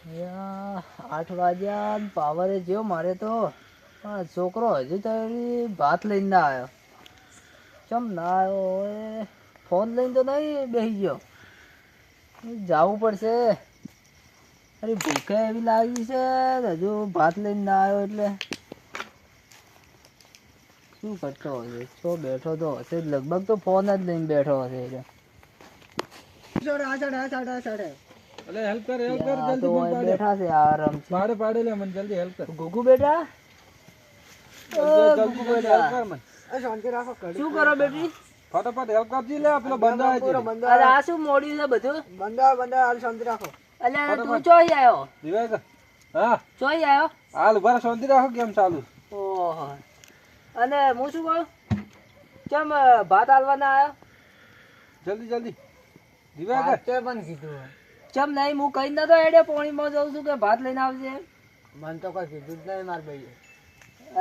8 વાગ્યા પાવરે જ્યો મારે તો પણ છોકરો હજી તો ભાત લઈને ના આવ્યો. ચમ ના આવ્યો હવે ફોન લઈને તો નહીં બેસી ગયો. જવું પડશે. અરે ભૂખે એવી લાગી છે હજુ ભાત લઈને ના આવ્યો એટલે શું કરતો હશે? છો બેઠો તો હશે લગભગ તો ફોન જ લઈને બેઠો હશે એટલે હેલ્પ કર જલ્દી તો બેઠા છે આરામ પાડે લે મને જલ્દી હેલ્પ કર. ગુગુ બેટા જલ્દી હેલ્પ કર મને. શું કરો બેટી? ફટાફટ હેલ્પ કરજી લે પેલો બંદા અરે આ શું મોડ્યું છે બધું? બંદા હાલ શાંતિ રાખો. અલ્યા તું ચોઈ આવ્યો? દિવાય હા ચોઈ આવ્યો? હાલ ઉભા શાંતિ રાખો કેમ ચાલુ. ઓહો અને હું શું કહું ચમ ભાત હાલવા ના આવ્યો? જલ્દી દિવાય તે પણ કીધું ચમ નહીં હું કઈ નતો હેડે પોણીમાં જાઉં છું કે ભાત લઈને આવજે. મને તો કોઈ કીધું જ નહીં માર ભાઈ.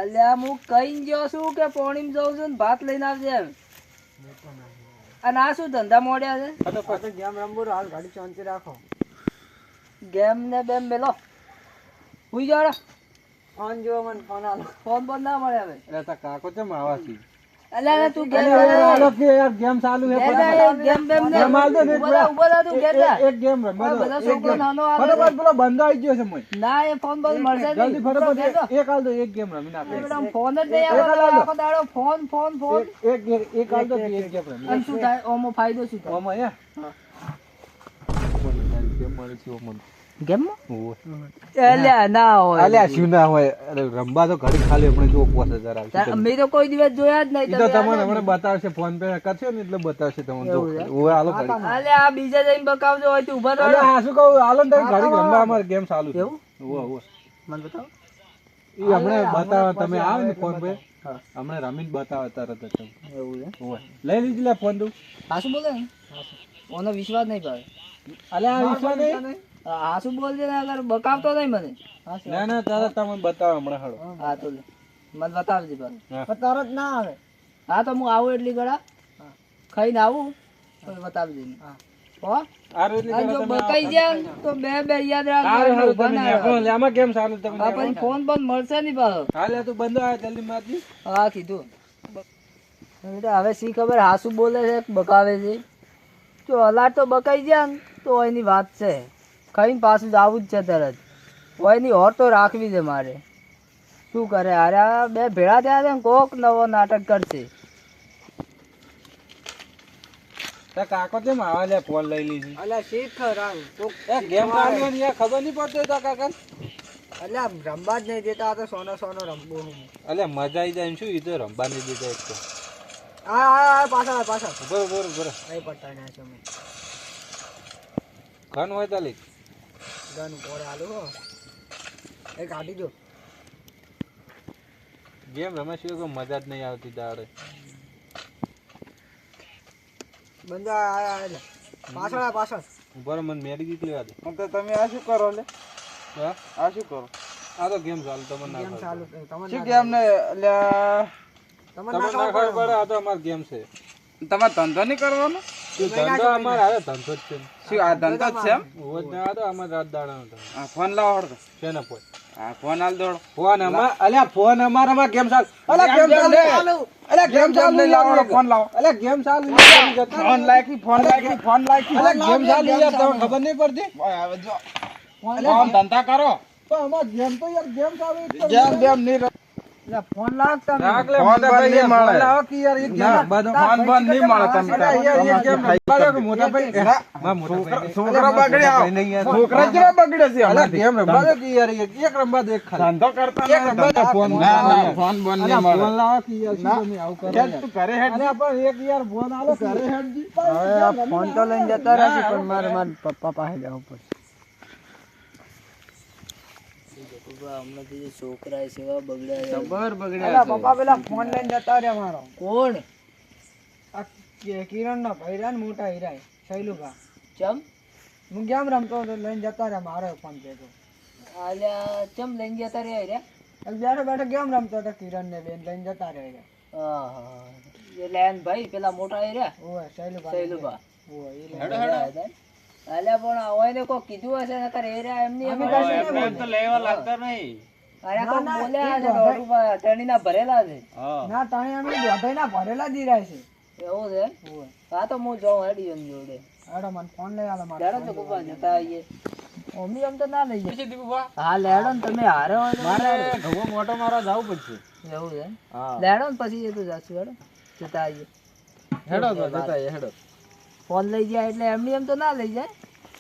અલ્યા હું કઈ ગયો છું કે પોણીમાં જાઉં છું ને ભાત લઈને આવજે એમ. અને આ શું ધંધા મોડ્યા છે? ફટાફટ ગેમ રમવું હાલ ગાડી શાંતિ રાખો. ગેમ ને બેમ મેલો હુઈ જાડો. ફોન જો મને ફોન હાલો. ફોન બોન ના મળે હવે. અરે તા કાકો કેમ આવા છે? અલ્યા તું ગેમ હાલો કે યાર ગેમ ચાલુ હે ગેમ બેમ ને રમાલ દો ને ઉભો થા તું ઘેર જા. એક ગેમ રમવા દો. બધા છોકરો નાનો આવે ફટાફટ પેલો બંદા આવી ગયો છે મને. ના એ ફોન બોલ મળશે નહીં. જલ્દી ફટાફટ એક હાલ દો એક ગેમ રમી નાખે. એકદમ ફોન જ નહીં આવે આખો દાડો ફોન ફોન ફોન. એક હાલ દો એક ગેમ રમી. અને શું થાય ઓમો ફાયદો શું થાય? ઓમાં હે ગેમ મળે છે ઓમાં. ગેમમાં અલ્યા ના હોય. અલ્યા શું ના હોય અરે રમવા તો ઘડી ખાલી હમણાં જો 5000 આવશે. મેં તો કોઈ દિવસ જોયા જ નહીં. ઈ તો તમને હમણાં બતાવશે ફોન પે કરશે ને એટલે બતાવશે તમને તો ઓય હાલો ઘડી. અલ્યા આ બીજા જઈને બકાવજો હોય તો ઊભા રહો. અલ્યા હા શું કહું હાલો ને તમે ઘડી રમવા અમાર ગેમ ચાલુ છે. એવું? ઓય મને બતાવો. ઈ હમણાં બતાવે તમે આવો ને ફોન પે હમણાં રમીને બતાવે તરત જ તમે. એવું છે? ઓય લઈ લીધી લે ફોન તું. હાસુ બોલે ને? ઓનો વિશ્વાસ નહીં કરે. અલ્યા આ વિશ્વાસ નહીં. હાસુ બોલજે ને અગર બકાવતો નહીં મને. ના તરત તમને બતાવે હમણાં હાલો. હા તો લે મને બતાવજે પાછું. હા. તરત ના આવે. હા તો હું આવું એટલી ગળા ખાઈને આવું તો બતાવજે. હો આ રોટલી આ જો બકાઈ જાય તો બે યાદ રાખજો. ઊભા ના રહો. આમાં કેમ ચાલુ તમે હા પછી ફોન બંધ મળશે નહીં પાછો. હાલે તું બંધ આ જલ્દી મારજી. હા કીધું. એટલે હવે શી ખબર હાસુ બોલે છે કે બકાવે છે. જો હલાર તો બકાઈ જાય ને તો એની વાત છે. ખાઈને પાછું જ આવું જ છે તરત. એની હોર તો રાખવી છે મારે. શું કરે અરે આ બે ભેળા થયા છે ને કોક નવો નાટક કરશે. તા કાકો કેમ આવા લે ફોન લઈ લીધી. અલ્યા શીખ ખરાબ એ ગેમ ચાલુ ને યાર ખબર નહીં પડતી તા કાકા. અલ્યા રમવા જ નહીં દેતા. આ તો સોનો રમવું હું. અલ્યા મજા આવી જાય એમ શું ઈ તો રમવા નહીં દેતા એક તો. આ પાછા બરોબર નહીં પડતા ના છે અમે ઘન હોય તો લઈ ગન પોરે આલુ હો એ કાઢી જો. ગેમ રમે છે તો મજા જ નહીં આવતી દાડે. બંદા આયા પાછળ બરો મને મેરી ગીત લેવા દે. તો તમે આ શું કરો લે? હા આ શું કરો? આ તો ગેમ ચાલુ તમને ના ગેમ ખબર ચાલુ પડે. શું ગેમ ને અલ્યા તમને ના ખબર પડે આ તો અમાર ગેમ છે. તમારે ધંધો નહીં કરવાનો? શું ધંધો અમાર આવે ધંધો જ છે. શું આ ધંધો જ છે એમ? ઓજ ના આ તો અમાર રાત દાડાનો ધંધો. ફોન લાવો હળતો. છે ને પોય. ફોન હાલ દોડો. ફોન અમાર અલ્યા ફોન અમાર ગેમ ચાલુ. અલ્યા ગેમ ચાલુ. અલ્યા ગેમ ચાલુ લાવો ફોન લાવો. અલ્યા ગેમ ચાલુ. ફોન લાયકી અલ્યા ગેમ ચાલુ યાર તમને ખબર નહીં પડતી. આવે જો ફોન ધંધા કરો. તો અમાર ગેમ તો યાર ગેમ ચાલુ ગેમ નહીં ફોન લાગ તમે રાખ લે મોટા ભાઈ નહીં મળે. લાવો કે યાર એક ગેમ ફોન બંધ નહીં મળે તમે. યાર એક ગેમ લાવો કે મોટા ભાઈ માં મોટા ભાઈ છોકરા બગડે છોકરા જેવા બગડે છે. અલ્યા ગેમ રમવા દો કે યાર એક રમવા દો એક ખાલી. ધંધો કરતા એક રમવા દો ફોન ફોન બંધ નહીં મળે. ફોન લાવો કે યાર શું તમે આવું કરો યાર. તું ઘરે હેડ ને પણ એક યાર ફોન આલો ઘરે હેડજી. હવે આ ફોન તો લઈને જતા રહેશે પણ મારે પપ્પા પાસે જવું પડશે. હમણાં જે છોકરા સેવા બગડ્યા ખબર બગડ્યા પપ્પા પેલા ફોન લઈને જતા રહ્યા મારો. કોણ? આ કિરણ નો ભાઈ ને મોટા હીરા શૈલુભા. ચમ હું કેમ રમતો હતો લઈને જતા રહ્યા મારો ફોન પેતો. આલ્યા ચમ લઈને જતા રહ્યા રે? બેઠો બેઠો કેમ રમતો હતો કિરણ ને બેન લઈને જતા રહ્યા. એટલે એન ભાઈ પેલા મોટા એ રહ્યા ઓય શૈલુભા શૈલુભા. ઓય હેડો હેડો અલ્યા પણ હોય ને કોઈ કીધું હશે નકર એ રહ્યા એમની એમ અમે કશું હશે. નહીં તો લેવા લાગતા નહીં. અરે ના, કોઈ ના, બોલ્યા એ છે દોઢ- 100 રૂપિયા ટણીના ભરેલા છે ના તને અમે દોઢાઈના ભરેલા જ હીરા છે. એવું છે હા તો હું જાઉં હેડી એમ જોડે હેડો મને ફોન લઈ આલો મારે. લેડો તો કુપા જતા આવીએ મમ્મી આમ તો ના લઈ જાય પછી દીપુભા, હા લેડો ને તમે હારે હોય તો મારે લેડો. ઘઉં મોટો મારવા જાવું પડશે. એવું છે હા. લેડો ને પછી એ તો જાશું હેડો જતા આવીએ હેડો તો જતા આવીએ, હેડો. ફોન લઈ જાય એટલે એમની એમ તો ના લઈ જાય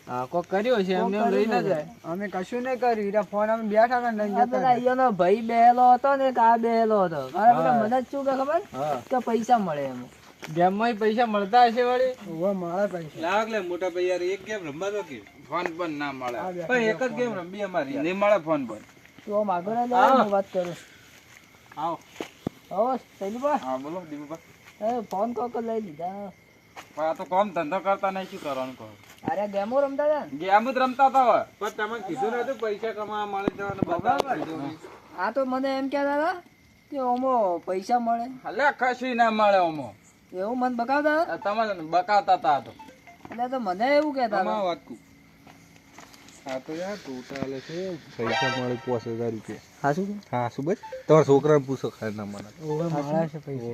હા, કોક કર્યો છે એમને એમ લઈ ના જાય. અમે કશું નહીં કર્યું હીરા ફોન અમે બેઠા હતા ને લઈને આ જતા પેલા અહીંયાનો ભાઈ બેહેલો હતો ને એક આ બેહેલો હતો મારા પેલા મને જ શું કે ખબર હા. કે પૈસા મળે એમ ગેમમાં પૈસા મળતા હશે વળી. ઓવે મારા પૈસા લાગ લે મોટા ભાઈ યાર, એક ગેમ રમવા દો કે ફોન પણ ના મળે. આ બે પણ એક જ ગેમ રમવી અમારી, નહીં મળે ફોન પર. તું આમ આગળ જ આવ, હું વાત કરું આવો. હવે સૈલુભા, હા બોલો દીપુભા. એ ફોન કોક લઈ લીધા પણ આ તો કામ ધંધો કરતા નહીં, શું કરવાનું કહો. અરે ગેમો રમતા હતા ને ગેમ જ રમતા હતા હવે. પણ તમે કીધું નતું પૈસા કમાવા મળે જવાનું બતાવો. આ તો મને એમ કહેતા હતા કે ઓમો પૈસા મળે હાલે કશું ના મળે ઓમો. એવું મને બતાવતા હતા તમે બકાવતા હતા આ તો. એટલે તો મને એવું કહેતા હતા વાત કુ. આ તો યાર ટોટલ છે પૈસા મળે 5000 રૂપિયા. હા શું હા શું બસ તમારા છોકરાને પૂછો ખાલી ના મને. ઓવે મારા છે પૈસા.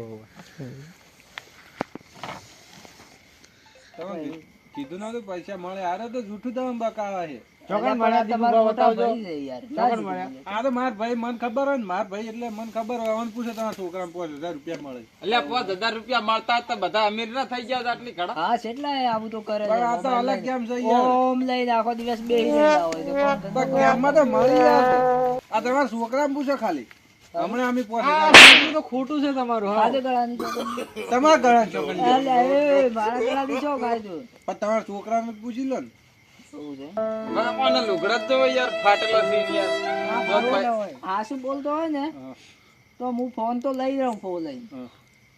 તમે કીધું ના તો પૈસા મળે, આરે તો જૂઠું તમે બકાવા છે. ચોકન મળ્યા તમારા દીપુભા મોટા બતાવજો. ભાઈ છે યાર ચોકન મળ્યા. આ તો માર ભાઈ મને ખબર હોય ને, માર ભાઈ એટલે મને ખબર હોય, મને પૂછે તમારા છોકરાને 5000 રૂપિયા મળે. એટલે 5000 રૂપિયા મળતા હતા બધા અમીર ના થઈ ગયા આટલી ઘડા. હા કેટલા આવું તો કરે છે પણ આ તો મોબાઈલ અલગ લઈને. કેમ છે યાર. ઓમ લઈને આખો દિવસ બેસી રહેતા હોય તો કોણ ધંધો પણ ગેમમાં તો મળી જાય. આ તમારા છોકરાને પૂછો ખાલી. હમણાં અમે 5000 તો ખોટું છે તમારું. કાજે ગળાની ચોકડી. તમારા ઘણા છોકરી અલે, એ મારા ગળાની શું ખાય તું? પણ તમારા છોકરાને પૂછી લો ને. એવું છે. લુગડા તો યાર ફાટેલા છે યાર. બોલે હોય. આ શું બોલતો હોય ને તો હું ફોન તો લઈ રહું ફોન લઈ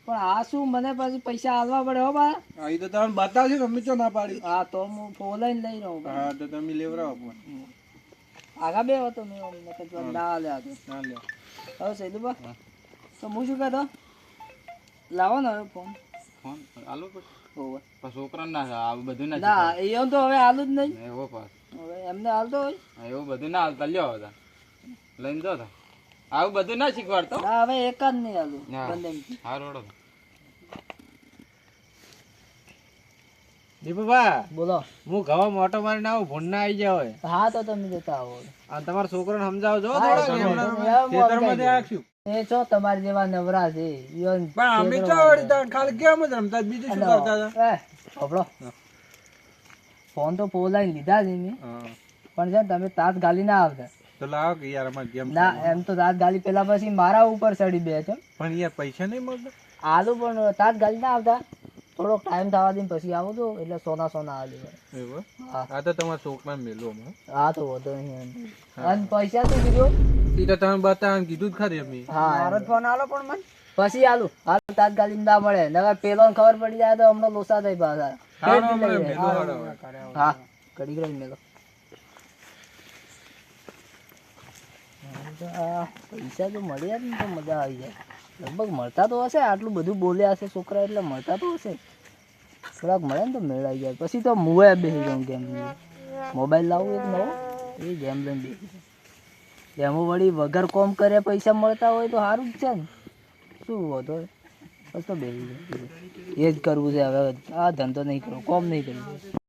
પણ આ શું મને પછી પૈસા આલવા પડે હો બા હા એ તો તમને બતાવશે ને, અમે ચો ના પાડી. હા તો હું ફોન લઈને લઈ રહું બા. હા તો તમે લેવરાવો પણ. આગા બે હતો મેં ઓમ નકર તો ના લે હતો ના લે. હવે સૈદુબા તો હું શું કહેતો લાવો ને હવે ફોન ફોન આલો પછી. હોવે. પણ છોકરાને ના આવું બધું ના ના એમ તો હવે આલું જ નહીં એવો પાસ. હવે એમને હાલતો હોય એવું બધું ના હાલતા લ્યો હતા લઈને જો તા. આવું બધું ના શીખવાડતો. ના હવે એક જ નહીં હાલું હા. બંને હા રોડો. દીપુભા બોલો હું ઘવા મોટો મારીને આવું ભૂંડ ના આવી જાય હોય. હા તો તમે જતા આવો અને તમારા છોકરાને સમજાવજો હા, થોડા એ ગેમ તો રમે. હું ખેતરમાં સમજાવી રાખશું. એ છો તમારી જેવા નવરા છે ઈવન પણ અમે તો વળી તો ખાલી ગેમ જ રમતા જ, બીજું શું કરતા હતા. ખબરો ફોન તો પોલાઈને લીધા છે મેં પણ છે ને તમે તાત ગાલી ના આવતા તો લાવો કે યાર અમારે ગેમ. ના એમ તો તાત ગાલી પેલા પછી મારા ઉપર ચડી બે છે પણ યાર પૈસા નહીં મળતા. આલુ પણ તાત ગાલી ના આવતા થોડોક ટાઈમ થવા દઈને પછી આવો તો એટલે સોના સોના આલુ એવું હા આ તો તમારા છોકરાને મેલો હમણાં. હા તો વધો નહીં એમ. અને પૈસા શું કીધું ઈ તો તમે બતાવવાનું કીધું જ ખરી અમે. હા મારો જ ફોન આલો પણ મને. પછી આલુ હાલ તાત ગાલી ના મળે નકર પેલો ને ખબર પડી જાય તો હમણાં લોસા થઈ પાછા હારો ફેરથી લઈ હમણાં જાય. મેલો હારો. હા ઘડી ઘડી મેલો પૈસા તો મળ્યા જ ને તો મજા આવી જાય લગભગ મળતા તો હશે આટલું બધું બોલ્યા હશે છોકરા એટલે મળતા તો હશે થોડાક મળે ને તો મેળાઈ જાય પછી તો મુએ બેસી જાઉં ગેમ મોબાઈલ લાવું એક નવો એ ગેમ લઈને બેસી જાઉં એમાં વળી વગર કોમ કરે પૈસા મળતા હોય તો સારું જ છે ને શું વધો બસ તો બેસી જાય એ જ કરવું છે હવે આ ધંધો નહીં કરવો કોમ નહીં કરવું